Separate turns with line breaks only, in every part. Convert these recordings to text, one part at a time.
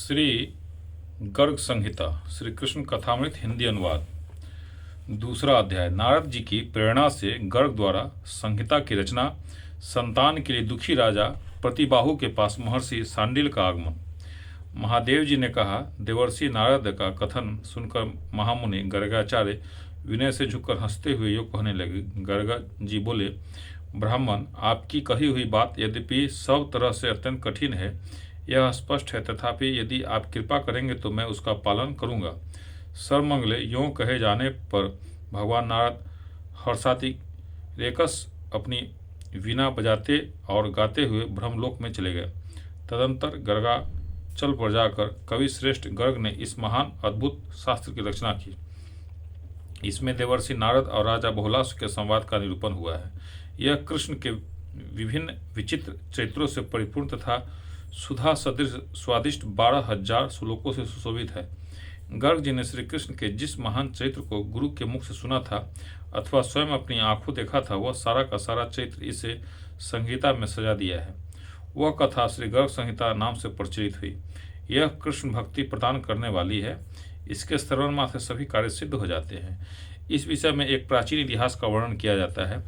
श्री गर्ग संहिता श्री कृष्ण कथामृत हिंदी अनुवाद। दूसरा अध्याय। नारद जी की प्रेरणा से गर्ग द्वारा संहिता की रचना। संतान के लिए दुखी राजा प्रतिबाहु के पास महर्षि सांडिल का आगमन। महादेव जी ने कहा, देवर्षि नारद का कथन सुनकर महामुनि गर्गाचार्य विनय से झुककर हंसते हुए योग कहने लगे। गर्ग जी बोले, ब्राह्मण, आपकी कही हुई बात यद्यपि सब तरह से अत्यंत कठिन है, यह स्पष्ट है, तथापि यदि आप कृपा करेंगे तो मैं उसका पालन करूंगा। सर्वमंगले यों कहे जाने पर भगवान नारद हर्षातिरेकस अपनी वीणा बजाते और गाते हुए ब्रह्मलोक में चले गए। तदंतर गर्गाचल पर जाकर कवि श्रेष्ठ गर्ग ने इस महान अद्भुत शास्त्र की रचना की। इसमें देवर्षि नारद और राजा बहुलासु के संवाद का निरूपण हुआ है। यह कृष्ण के विभिन्न विचित्र चरित्रों से परिपूर्ण तथा सुधा सदृश स्वादिष्ट 12,000 श्लोकों से सुशोभित है। गर्ग जी ने श्री कृष्ण के जिस महान चरित्र को गुरु के मुख से सुना था अथवा स्वयं अपनी आंखों देखा था, वह सारा का सारा चरित्र इसे संहिता में सजा दिया है। वह कथा श्री गर्ग संहिता नाम से प्रचलित हुई। यह कृष्ण भक्ति प्रदान करने वाली है। इसके श्रवण मात्र सभी कार्य सिद्ध हो जाते हैं। इस विषय में एक प्राचीन इतिहास का वर्णन किया जाता है,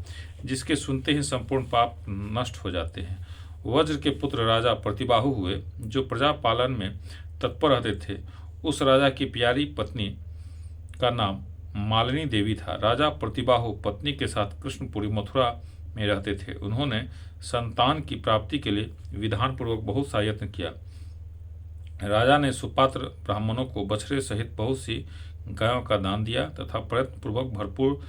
जिसके सुनते ही संपूर्ण पाप नष्ट हो जाते हैं। वज्र के पुत्र राजा प्रतिबाहु हुए, जो प्रजा पालन में तत्पर रहते थे। उस राजा की प्यारी पत्नी का नाम मालिनी देवी था। राजा प्रतिबाहु पत्नी के साथ कृष्णपुरी मथुरा में रहते थे। उन्होंने संतान की प्राप्ति के लिए विधान पूर्वक बहुत सा यत्न किया। राजा ने सुपात्र ब्राह्मणों को बछड़े सहित बहुत सी गायों का दान दिया तथा प्रयत्न पूर्वक भरपूर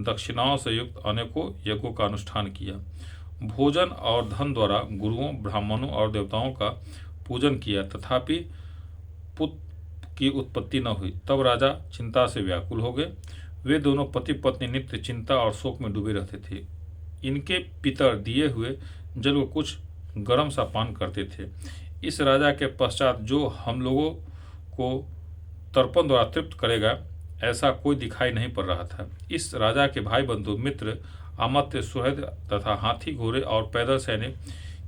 दक्षिणाओं से युक्त अनेकों यज्ञों का अनुष्ठान किया। भोजन और धन द्वारा गुरुओं, ब्राह्मणों और देवताओं का पूजन किया, तथापि पुत्र की उत्पत्ति न हुई। तब राजा चिंता से व्याकुल हो गए। वे दोनों पति पत्नी नित्य चिंता और शोक में डूबे रहते थे। इनके पितर दिए हुए जल को कुछ गर्म सा पान करते थे। इस राजा के पश्चात जो हम लोगों को तर्पण द्वारा तृप्त करेगा, ऐसा कोई दिखाई नहीं पड़ रहा था। इस राजा के भाई बंधु, मित्र, अमात्य, सुहृद तथा हाथी, घोड़े और पैदल सैनिक,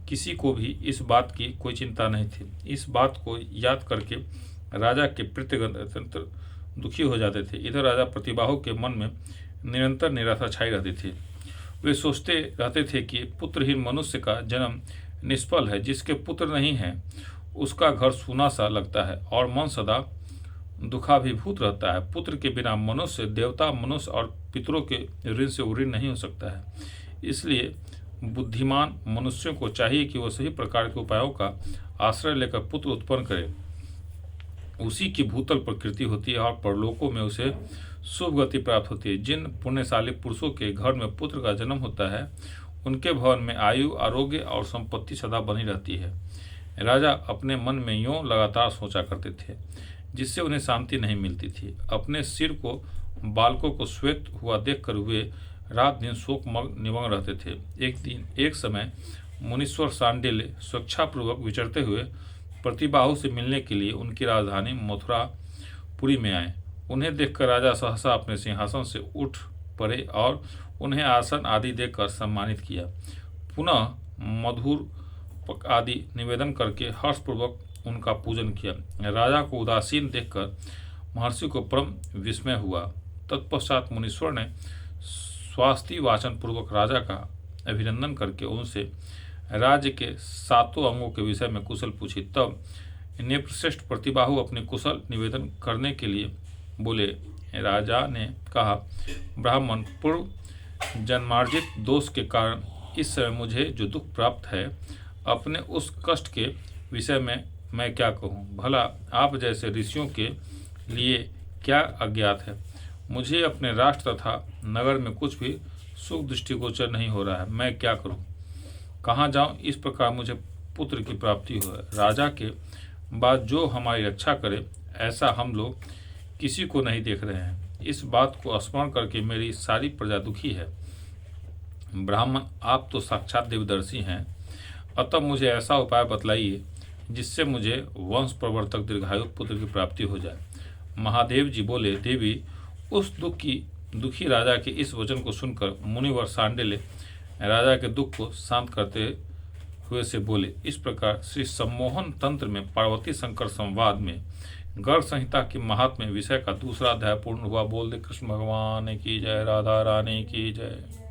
किसी को भी इस बात की कोई चिंता नहीं थी। इस बात को याद करके राजा के पितृगण अत्यंत दुखी हो जाते थे। इधर राजा प्रतिबाहु के मन में निरंतर निराशा छाई रहती थी। वे सोचते रहते थे कि पुत्रहीन मनुष्य का जन्म निष्फल है। जिसके पुत्र नहीं है उसका घर सूना सा लगता है और मन सदा दुखाभिभूत रहता है। पुत्र के बिना मनुष्य, देवता, मनुष्य और पितरों के ऋण से उऋण नहीं हो सकता है। इसलिए बुद्धिमान मनुष्यों को चाहिए कि वह सही प्रकार के उपायों का आश्रय लेकर पुत्र उत्पन्न करे। उसी की भूतल पर कीर्ति होती है और परलोकों में उसे शुभ गति प्राप्त होती है। जिन पुण्यशाली पुरुषों के घर में पुत्र का जन्म होता है, उनके भवन में आयु, आरोग्य और संपत्ति सदा बनी रहती है। राजा अपने मन में यूं लगातार सोचा करते थे, जिससे उन्हें शांति नहीं मिलती थी। अपने सिर को, बालकों को श्वेत हुआ देखकर वे रात दिन शोक निमग्न रहते थे। एक समय मुनीश्वर सांडिल्य स्वेच्छापूर्वक विचरते हुए प्रतिबाहु से मिलने के लिए उनकी राजधानी मथुरापुरी में आए। उन्हें देखकर राजा सहसा अपने सिंहासन से उठ पड़े और उन्हें आसन आदि देकर सम्मानित किया। पुनः मधुर आदि निवेदन करके हर्षपूर्वक उनका पूजन किया। राजा को उदासीन देखकर महर्षि को परम विस्मय हुआ। तत्पश्चात मुनीश्वर ने स्वास्ति वाचन पूर्वक राजा का अभिनंदन करके उनसे राज्य के 7 अंगों के विषय में कुशल पूछी। तब नृपश्रेष्ठ प्रतिबाहु अपने कुशल निवेदन करने के लिए बोले। राजा ने कहा, ब्राह्मण, पूर्व जन्मार्जित दोष के कारण इस समय मुझे जो दुख प्राप्त है, अपने उस कष्ट के विषय में मैं क्या कहूँ। भला आप जैसे ऋषियों के लिए क्या अज्ञात है। मुझे अपने राष्ट्र तथा नगर में कुछ भी सुख दृष्टिगोचर नहीं हो रहा है। मैं क्या करूँ, कहाँ जाऊँ। इस प्रकार मुझे पुत्र की प्राप्ति हो। राजा के बाद जो हमारी रक्षा करे, ऐसा हम लोग किसी को नहीं देख रहे हैं। इस बात को स्मरण करके मेरी सारी प्रजा दुखी है। ब्राह्मण, आप तो साक्षात देवदर्शी हैं, अतः मुझे ऐसा उपाय बतलाइए जिससे मुझे वंश प्रवर्तक दीर्घायु पुत्र की प्राप्ति हो जाए। महादेव जी बोले, देवी, उस दुखी राजा के इस वचन को सुनकर मुनिवर सांडिल्य राजा के दुख को शांत करते हुए से बोले। इस प्रकार श्री सम्मोहन तंत्र में पार्वती शंकर संवाद में गर्ग संहिता के महात्म्य विषय का दूसरा अध्याय पूर्ण हुआ। बोल दे कृष्ण भगवान की जय, राधा रानी की जय।